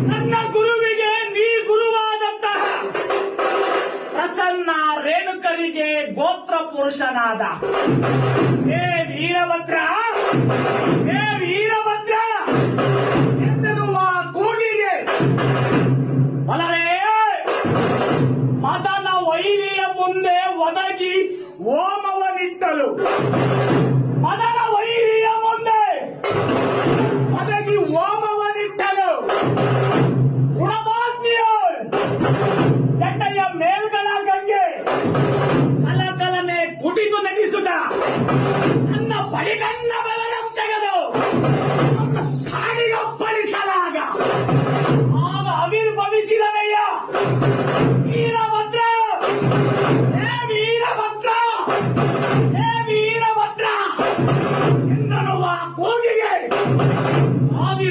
ನನ್ನ ಗುರುವಿಗೆ ನೀ ಗುರುವಾದಂತಹ ಪ್ರಸನ್ನ ರೇಣುಕರಿಗೆ ಗೋತ್ರ ಪುರುಷನಾದ ಹೇ ವೀರಭದ್ರ, ಹೇ ವೀರಭದ್ರ ಎಂದೆನ್ನುವ ಕೂಗಿಗೆ ಅಲರೇ ಮದನ ವೈರಿಯ ಮುಂದೆ ಒದಗಿ ಓಮವನಿಟ್ಟಲು, ಮದನ ವೈರಿಯ ಮುಂದೆ ಒದಗಿ ಓಮವನಿಟ್ಟಲು ಗುಣಮಾನ್ಯೋ ಚಟ್ಟೆಯ ಮೇಲ್ಗಳ ಗಂಗೆ ಕಲಕಲನೆ ಕುಟಿದು ನಟಿಸುತ್ತ